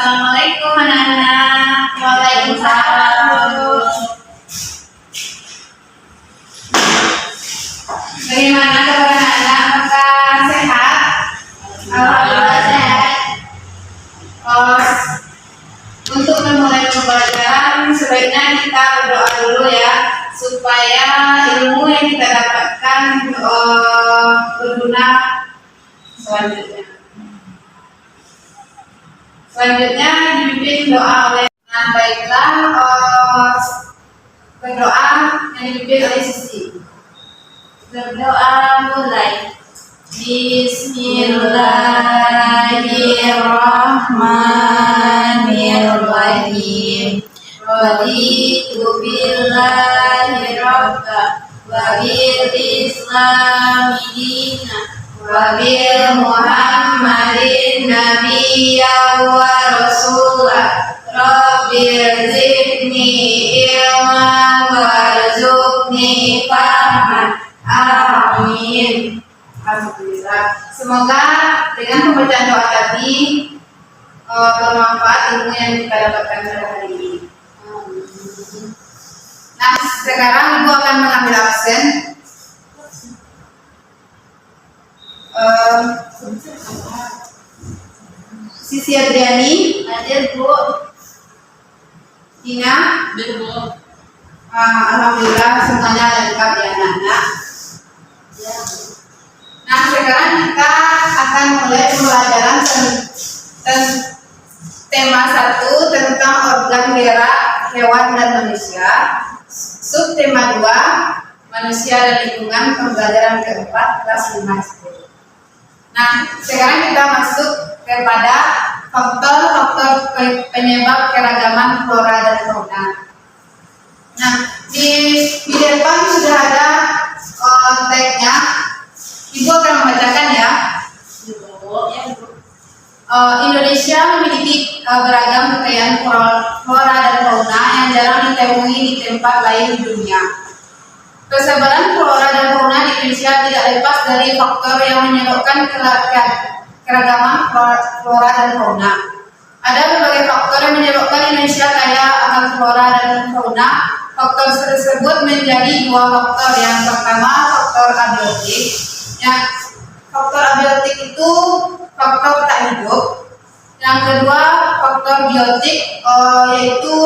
Assalamualaikum anak-anak. Waalaikumsalam. Bagaimana kabar anak-anak? Apakah sehat? Alhamdulillah sehat. Untuk memulai pembelajaran sebaiknya kita berdoa dulu ya, supaya ilmu yang kita dapatkan berguna selanjutnya. Selanjutnya dipimpin doa oleh. Nah, baiklah, berdoa yang dipimpin oleh Sisi. Berdoa mulai. Bismillahirrahmanirrahim. Raditu billahi rabba wa bil islami dina wa bil muhammadin nabiyya wa rasulah. Rabbil zidni ilman warzuqni fahman. Amin. Alhamdulillah. Semoga dengan pembacaan doa tadi bermanfaat ilmu yang kita dapatkan pada hari ini. Nah, sekarang Ibu akan mengambil absen. Sisi Adriani, Hadir Bu. Tina, Hadir Bu. alhamdulillah semuanya lengkap ya anak-anak. Ya. Nah, sekarang kita akan mulai pembelajaran tema 1 tentang organ gerak hewan dan manusia. Subtema 2 manusia dan lingkungan, pembelajaran keempat kelas 5 SD. Nah, sekarang kita masuk kepada faktor-faktor penyebab keragaman flora dan fauna. Nah, di depan sudah ada tagnya. Ibu akan membacakan ya. Indonesia memiliki beragam kekayaan flora dan fauna yang jarang ditemui di tempat lain di dunia. Kesabaran flora dan fauna di Indonesia tidak lepas dari faktor yang menyebabkan keragaman flora dan fauna. Ada berbagai faktor yang menyebabkan Indonesia kaya akan flora dan fauna. Faktor tersebut menjadi dua faktor. Yang pertama faktor abiotik. Faktor abiotik itu faktor tak hidup. Yang kedua faktor biotik, yaitu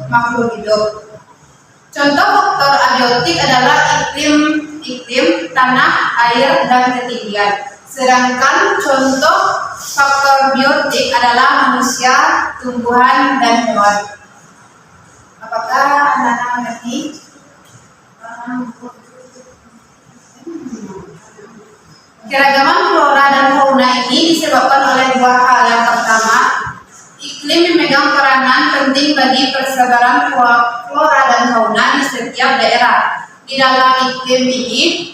makhluk hidup. Contoh faktor abiotik adalah iklim, tanah, air, dan ketinggian. Sedangkan contoh faktor biotik adalah manusia, tumbuhan, dan hewan. Apakah anak-anak mengerti? Keragaman flora dan fauna ini disebabkan oleh dua hal. Yang pertama, iklim memegang peranan penting bagi persebaran flora dan fauna di setiap daerah. Di dalam iklim ini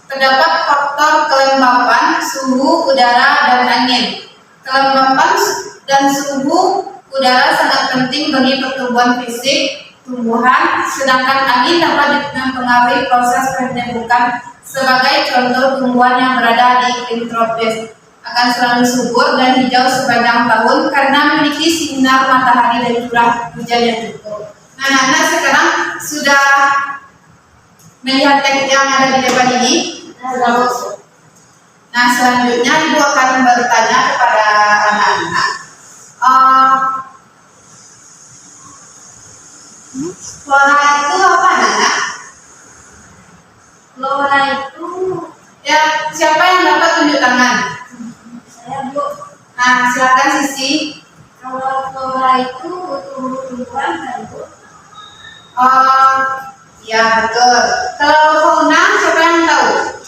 terdapat faktor kelembapan, suhu udara, dan angin. Kelembapan dan suhu udara sangat penting bagi pertumbuhan fisik tumbuhan, sedangkan angin dapat mempengaruhi proses penyembuhan. Sebagai contoh, tumbuhan yang berada di iklim tropis akan selalu subur dan hijau sepanjang tahun karena memiliki sinar matahari dan curah hujan yang cukup. Nah, anak-anak sekarang sudah melihat teks yang ada di depan ini. Nah, selanjutnya Ibu akan bertanya kepada anak-anak. Flora itu apa, anak? Flora itu, Ya, siapa yang dapat tunjuk tangan? saya Bu. Nah, silakan Sisi. Kalau flora itu tumbuh-tumbuhan kan Bu. Ya betul. Kalau fauna siapa yang tahu?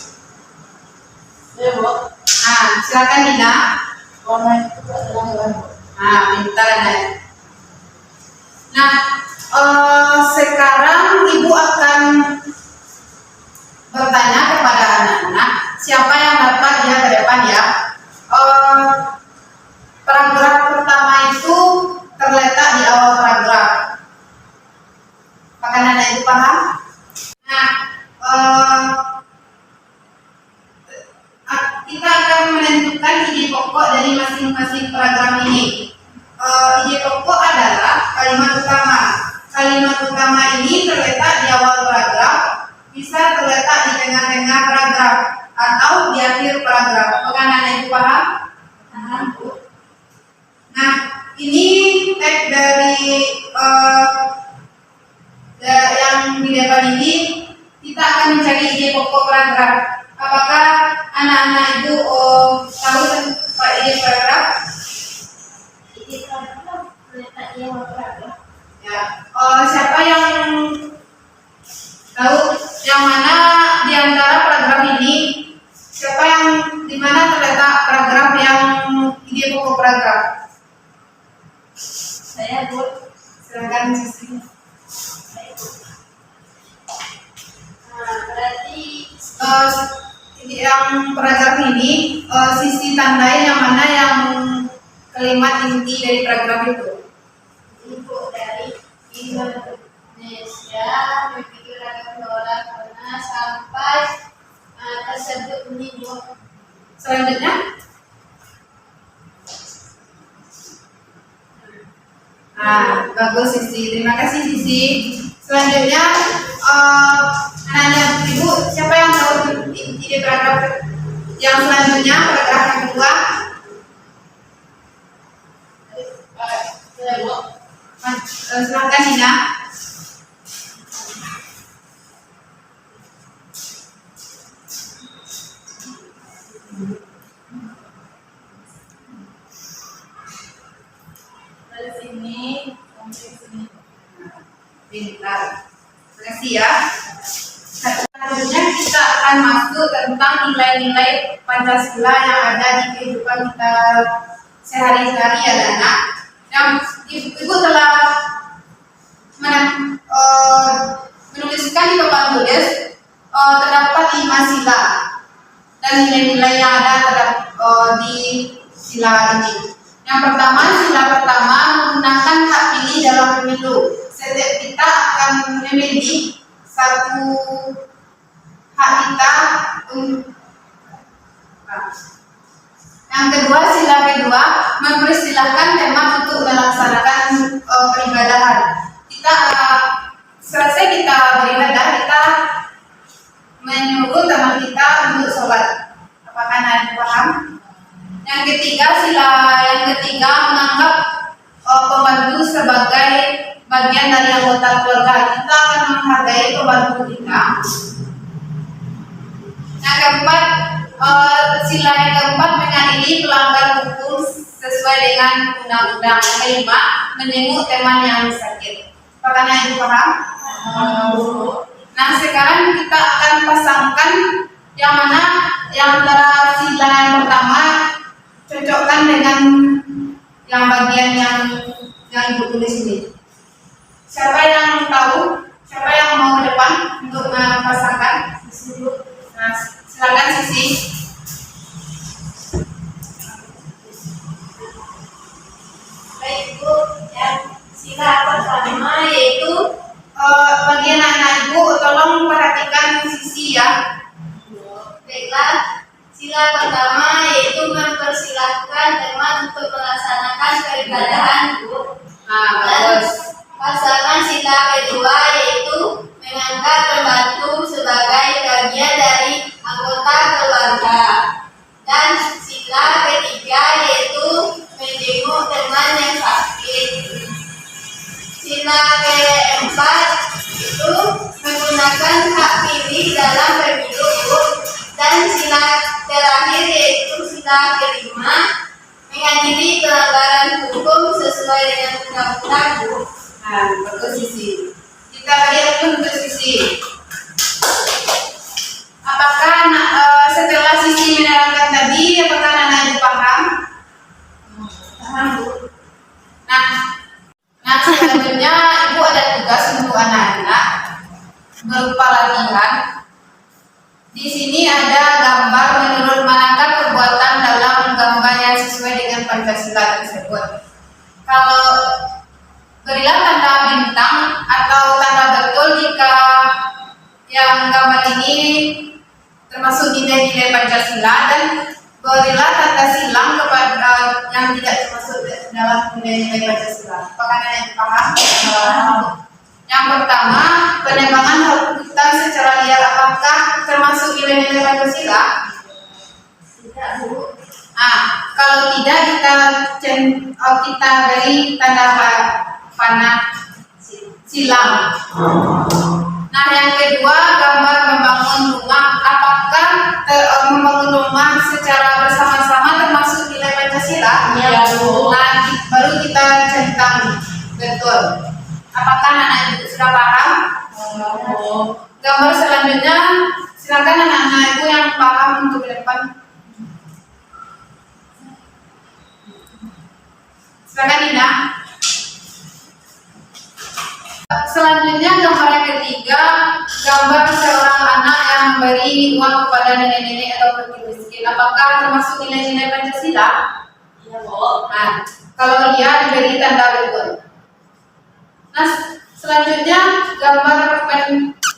Ya Bu. Nah, silakan Dina. Fauna itu adalah hewan Bu. Nah, pintar ya. Nah, sekarang Ibu akan bertanya kepada anak-anak, siapa yang dapat dia ke depan ya. Paragraf pertama itu terletak di awal paragraf. Apakah anak itu paham? Nah, kita akan menentukan ide pokok dari masing-masing paragraf ini. ide pokok adalah kalimat utama. Kalimat utama ini terletak di awal paragraf, bisa terletak di tengah-tengah paragraf atau di akhir paragraf. Apakah anak itu paham? Paham, Bu. Nah, ini teks dari yang di depan ini kita akan mencari ide pokok paragraf. Apakah anak-anak itu tahu tentang ide paragraf? Ide paragraf terletak di awal paragraf. Ya, siapa yang tahu yang mana di antara paragraf ini? Siapa yang di mana terletak paragraf yang ide pokok paragraf? Saya, Bu. Silakan Sisi. Nah, berarti Yang paragraf ini Sisi tandai yang mana yang kalimat inti dari paragraf itu. Ibu dari Indonesia memiliki ragam flora fauna sampai tersebut menimbulkan. Selanjutnya, bagus Sisi. Terima kasih Sisi. Selanjutnya, anak-anak ibu, siapa yang tahu ide paragraf yang selanjutnya, paragraf yang kedua? Silakan Nina. Dari sini sampai sini. Pintar. Terima kasih ya. Selanjutnya kita akan masuk tentang nilai-nilai Pancasila yang ada di kehidupan kita sehari-hari ya anak. Yang ibu telah menuliskan di papan tulis terdapat 5 sila dan nilai-nilai yang ada di sila ini. Yang pertama, sila pertama menggunakan hak pilih dalam pemilu. Setiap kita akan memilih satu hak kita. Yang kedua, sila kedua mempersilahkan teman untuk melaksanakan peribadahan. Kita selesai kita beribadah, kita menyuruh teman kita untuk sholat. Apakah anda paham? Yang ketiga, sila yang ketiga menganggap pembantu sebagai bagian dari anggota keluarga. Kita akan menghargai pembantu kita. Yang keempat, sila yang keempat mengadili pelanggar hukum sesuai dengan undang-undang. Yang kelima, menjenguk teman yang sakit. Apakah anda itu paham? Nah, sekarang kita akan pasangkan yang mana yang antara sila yang pertama cocokkan dengan yang bagian yang ibu tulis ini. Siapa yang tahu? Siapa yang mau ke depan untuk memasangkan? Nah, silakan Sisi. Baik, Bu. Yang sila pertama yaitu Bagi anak-anak ibu, tolong perhatikan Sisi ya. baiklah. Sila pertama yaitu mempersilahkan teman untuk melaksanakan peribadahan, Bu. Nah, Dan bagus. pasangan sila kedua yaitu menganggap pembantu sebagai bagian dari anggota keluarga. Dan sila ketiga yaitu menjenguk teman yang sakit. Sila keempat itu menggunakan hak pilih dalam pemilu, Bu. Dan sila terakhir yaitu sila kelima mengadili pelanggaran hukum sesuai dengan undang-undang, Bu. Nah, bagus Sisi. Kita lihat dulu untuk Sisi. Apakah setelah Sisi menerangkan tadi, apakah anak ibu paham? Paham, Bu? Nah, selanjutnya ibu ada tugas untuk anak-anak berupa latihan. Di sini ada gambar menurut manakah perbuatan dalam gambar yang sesuai dengan Pancasila tersebut. Kalau berilah tanda bintang atau tanda betul jika yang gambar ini termasuk nilai-nilai Pancasila, dan berilah tata silang kepada yang tidak termasuk dalam nilai-nilai Pancasila. Apakah kalian paham? Yang pertama, penembangan hutan secara liar apakah termasuk nilai-nilai Pancasila? Tidak, Bu. Kalau tidak kita beri tanda panah silang. Nah, yang kedua, gambar membangun rumah. Apakah membangun rumah secara bersama-sama termasuk nilai Pancasila? Iya, Bu. Nah, baru kita centang betul. Apakah anak ibu sudah paham? Gambar selanjutnya, silakan anak-anak ibu yang paham untuk ke depan. Silakan Nina. Selanjutnya gambar yang ketiga, gambar seorang anak yang memberi uang kepada nenek-nenek atau fakir miskin. Apakah termasuk nilai-nilai Pancasila? Iya, Bu. Nah, kalau iya diberi tanda betul. Nah, selanjutnya gambar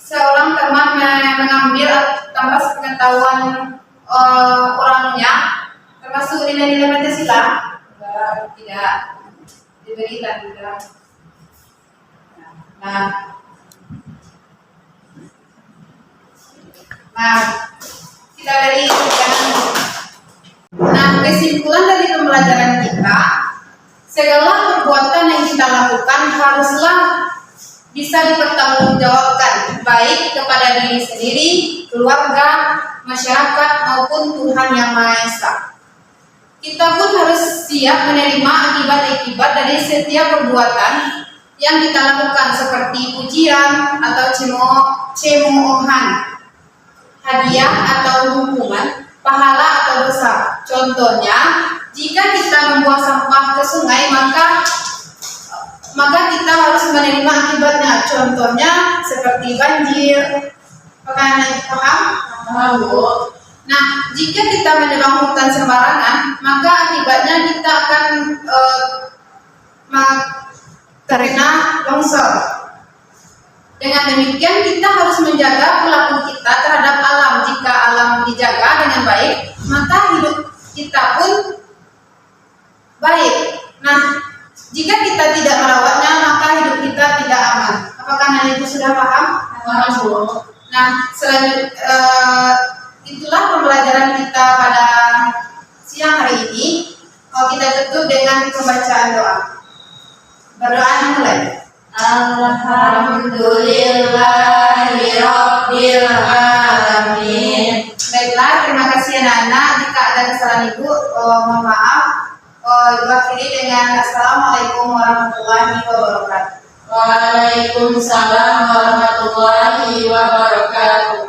seorang teman mengambil tanpa sepengetahuan orangnya, termasuk nilai-nilai Pancasila? Tidak, diberi tanda. Nah, kita dari kesimpulan dari pembelajaran kita, segala perbuatan yang kita lakukan haruslah bisa dipertanggungjawabkan baik kepada diri sendiri, keluarga, masyarakat maupun Tuhan Yang Maha Esa. Kita pun harus siap menerima akibat-akibat dari setiap perbuatan yang kita lakukan seperti pujian atau cemoohan, hadiah atau hukuman, pahala atau dosa. Contohnya, jika kita membuang sampah ke sungai, maka kita harus menerima akibatnya. Contohnya seperti banjir. Apakah Anda paham? Paham, Bu. Nah, jika kita menebang hutan sembarangan, maka akibatnya kita akan terkena longsor. Dengan demikian kita harus menjaga perilaku kita terhadap alam. Jika alam dijaga dengan baik, maka hidup kita pun baik. Nah, jika kita tidak merawatnya, maka hidup kita tidak aman. Apakah Anda itu sudah paham? Paham, Bu. Nah, selanjutnya itulah pembelajaran kita pada siang hari ini. Kita tutup dengan pembacaan doa. Berdoa mulai. Alhamdulillahirabbil alamin. Baiklah, terima kasih anak-anak. Jika ada kesalahan ibu, mohon maaf. Akhiri dengan Assalamualaikum warahmatullahi wabarakatuh. Waalaikumsalam warahmatullahi wabarakatuh.